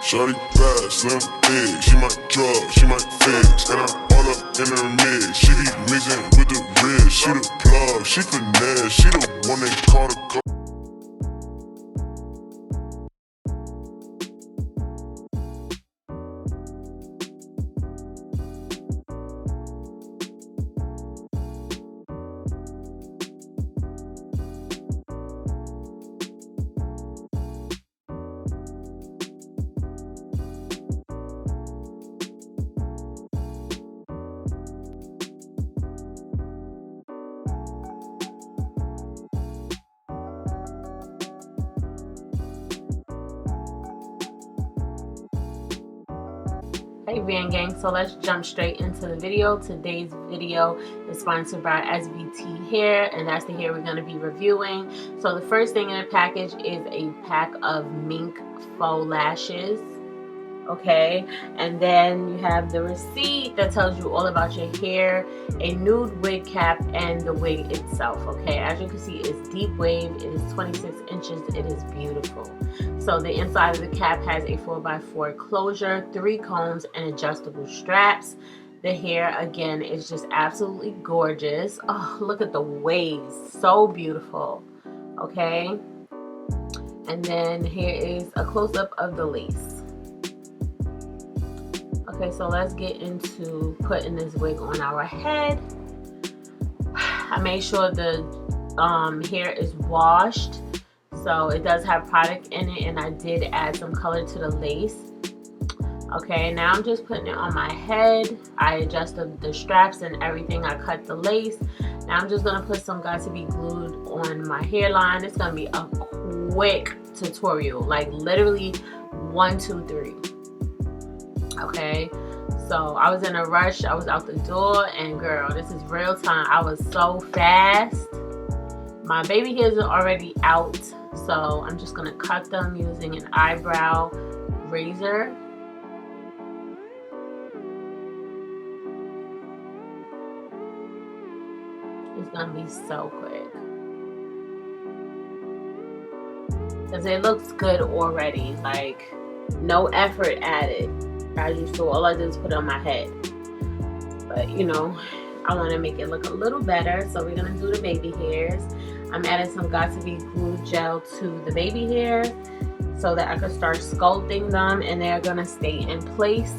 Shorty bad, slim, big. She might drug, she might fix. And I'm all up in her mix. She be mixing with the wrist. She the plug, she finesse. She the one they call the co. Hey VanGang, so let's jump straight into the video. Today's video is sponsored by SVT Hair, and that's the hair we're going to be reviewing. So the first thing in the package is a pack of mink faux lashes. Okay, and then you have the receipt that tells you all about your hair, a nude wig cap, and the wig itself. Okay, as you can see, it's deep wave, it is 26 inches, it is beautiful. So the inside of the cap has a 4x4 closure, 3 combs, and adjustable straps. The hair, again, is just absolutely gorgeous. Oh, look at the waves, so beautiful. Okay, and then here is a close-up of the lace. Okay, so let's get into putting this wig on our head. I made sure the hair is washed, so it does have product in it, and I did add some color to the lace. Okay, now I'm just putting it on my head. I adjusted the straps and everything. I cut the lace. Now I'm just gonna put some Got to Be glued on my hairline. It's gonna be a quick tutorial, like literally 1, 2, 3. Okay, so I was in a rush. I was out the door, and girl, this is real time. I was so fast. My baby hairs are already out, so I'm just gonna cut them using an eyebrow razor. It's gonna be so quick because it looks good already, like no effort added. As you saw, all I did was put it on my head, but you know, I want to make it look a little better, so we're gonna do the baby hairs. I'm adding some Got to Be glue gel to the baby hair so that I can start sculpting them, and they're gonna stay in place,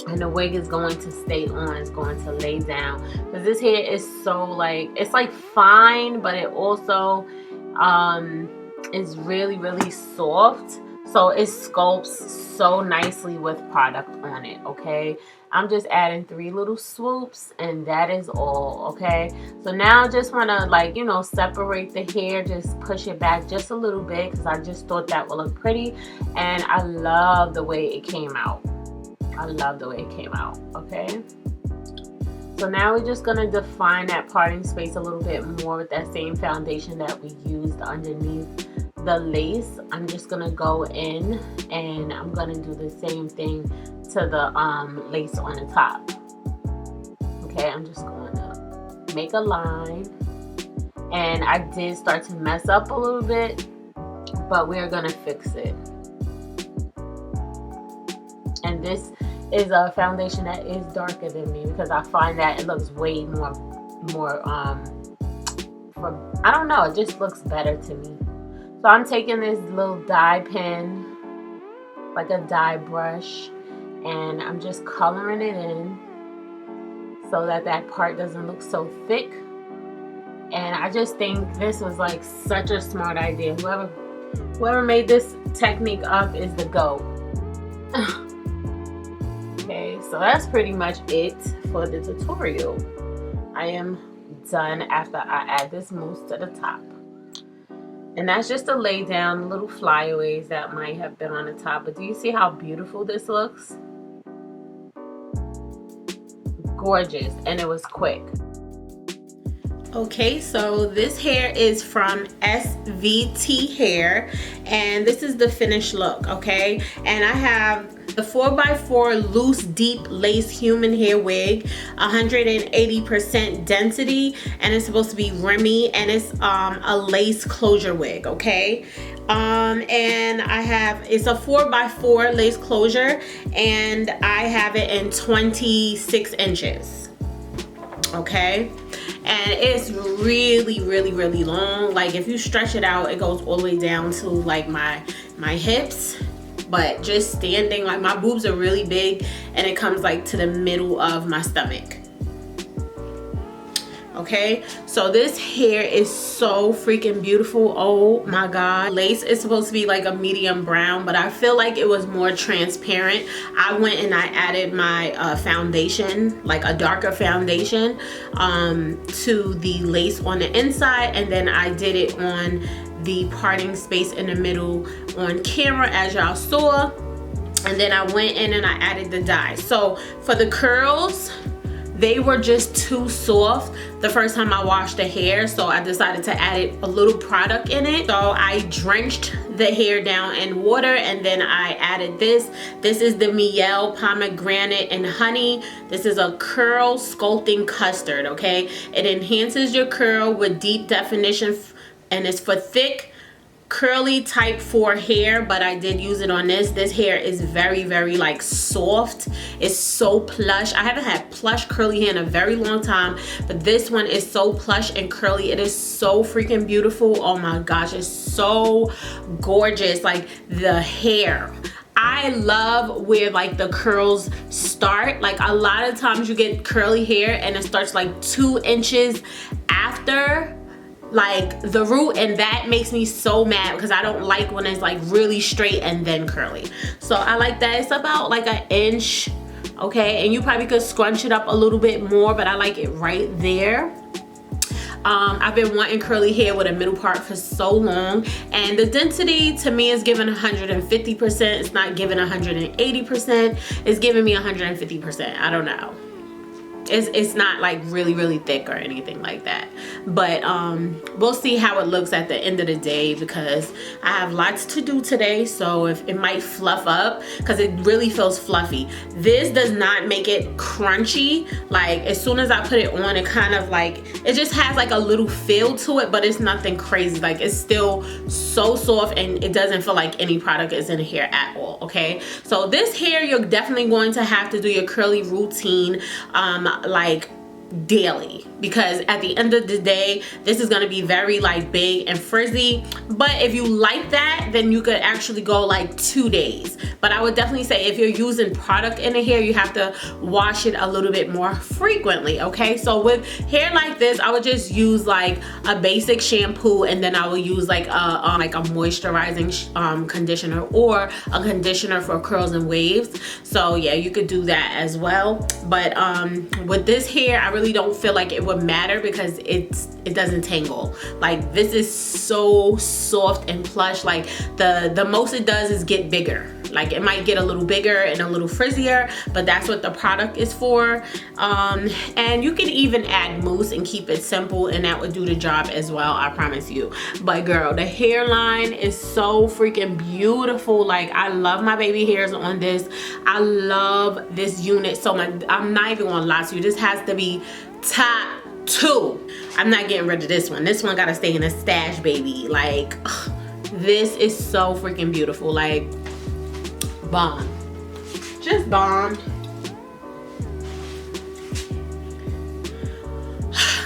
and the wig is going to stay on. It's going to lay down because this hair is so, like, it's like fine, but it also is really soft. So it sculpts so nicely with product on it. Okay, I'm just adding 3 little swoops, and that is all. Okay, so now I just want to, like, you know, separate the hair, just push it back just a little bit because I just thought that would look pretty, and I love the way it came out. I love the way it came out. Okay, so now we're just gonna define that parting space a little bit more with that same foundation that we used underneath the lace. I'm just gonna go in and I'm gonna do the same thing to the lace on the top. Okay, I'm just going to make a line, and I did start to mess up a little bit, but we're gonna fix it. And this is a foundation that is darker than me because I find that it looks way more I don't know, it just looks better to me. So I'm taking this little dye pen, like a dye brush, and I'm just coloring it in so that that part doesn't look so thick. And I just think this was like such a smart idea. Whoever made this technique up is the GOAT. Okay, so that's pretty much it for the tutorial. I am done after I add this mousse to the top. And that's just to lay down little flyaways that might have been on the top. But do you see how beautiful this looks? Gorgeous. And it was quick. Okay, so this hair is from SVT Hair, and this is the finished look, okay? And I have the 4x4 loose deep lace human hair wig, 180% density, and it's supposed to be Remy, and it's a lace closure wig, okay? And I have, it's a 4x4 lace closure, and I have it in 26 inches. Okay, and it's really, really, really long. Like if you stretch it out, it goes all the way down to like my hips. But just standing, like my boobs are really big, and it comes like to the middle of my stomach. Okay, so this hair is so freaking beautiful. Oh my god. Lace is supposed to be like a medium brown, but I feel like it was more transparent. I went and I added my foundation, like a darker foundation, to the lace on the inside, and then I did it on the parting space in the middle on camera, as y'all saw. And then I went in and I added the dye. So for the curls, they were just too soft the first time I washed the hair, so I decided to add a little product in it. So I drenched the hair down in water, and then I added this. This is the Miel Pomegranate and Honey. This is a curl sculpting custard, okay? It enhances your curl with deep definition, and it's for thick, curly type 4 hair, but I did use it on this. This hair is very, very like soft. It's so plush. I haven't had plush curly hair in a very long time, but this one is so plush and curly. It is so freaking beautiful. Oh my gosh, it's so gorgeous. Like the hair, I love where like the curls start. Like a lot of times you get curly hair and it starts like 2 inches after like the root, and that makes me so mad because I don't like when it's like really straight and then curly. So I like that. It's about like an inch, okay? And you probably could scrunch it up a little bit more, but I like it right there. I've been wanting curly hair with a middle part for so long, and the density to me is given 150%. It's not given 180%. It's giving me 150%. I don't know. It's not like really, really thick or anything like that, but we'll see how it looks at the end of the day, because I have lots to do today. So if it might fluff up, because it really feels fluffy. This does not make it crunchy. Like as soon as I put it on, it kind of like, it just has like a little feel to it, but it's nothing crazy. Like it's still so soft, and it doesn't feel like any product is in here at all. Okay, so this hair, you're definitely going to have to do your curly routine like daily, because at the end of the day this is going to be very like big and frizzy. But if you like that, then you could actually go like 2 days. But I would definitely say if you're using product in the hair, you have to wash it a little bit more frequently. Okay, so with hair like this, I would just use like a basic shampoo, and then I will use like a moisturizing conditioner, or a conditioner for curls and waves. So yeah, you could do that as well. But with this hair, I really don't feel like it would matter because it doesn't tangle. Like this is so soft and plush. Like the most it does is get bigger. Like it might get a little bigger and a little frizzier, but that's what the product is for. And you can even add mousse and keep it simple, and that would do the job as well, I promise you. But girl, the hairline is so freaking beautiful. Like I love my baby hairs on this. I love this unit so much. I'm not even gonna lie to you, this has to be top 2. I'm not getting rid of this one. This one gotta stay in a stash, baby. Like ugh, this is so freaking beautiful. Like bomb, just bomb.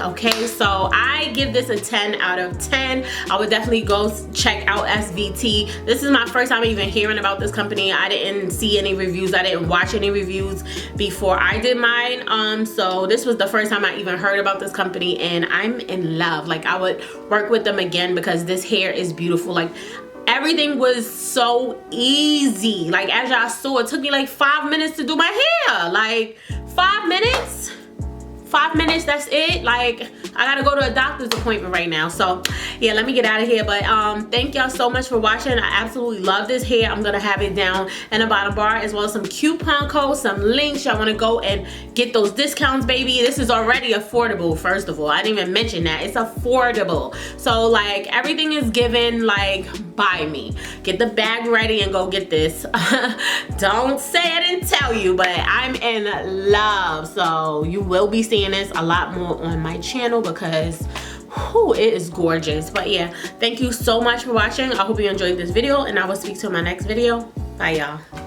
Okay, so I give this a 10 out of 10. I would definitely go check out SVT. This is my first time even hearing about this company. I didn't see any reviews. I didn't watch any reviews before I did mine. So this was the first time I even heard about this company, and I'm in love. Like I would work with them again because this hair is beautiful. Like everything was so easy. Like as y'all saw, it took me like 5 minutes to do my hair. Like 5 minutes. 5 minutes, that's it. Like I gotta go to a doctor's appointment right now. So yeah, let me get out of here. But thank y'all so much for watching. I absolutely love this hair. I'm gonna have it down in the bottom bar, as well as some coupon codes, some links. Y'all wanna go and get those discounts, baby. This is already affordable. First of all, I didn't even mention that it's affordable. So like everything is given like by me. Get the bag ready and go get this. Don't say I didn't tell you, but I'm in love. So you will be seeing this a lot more on my channel because Whew, it is gorgeous. But yeah, thank you so much for watching. I hope you enjoyed this video, and I will speak to you in my next video. Bye, y'all.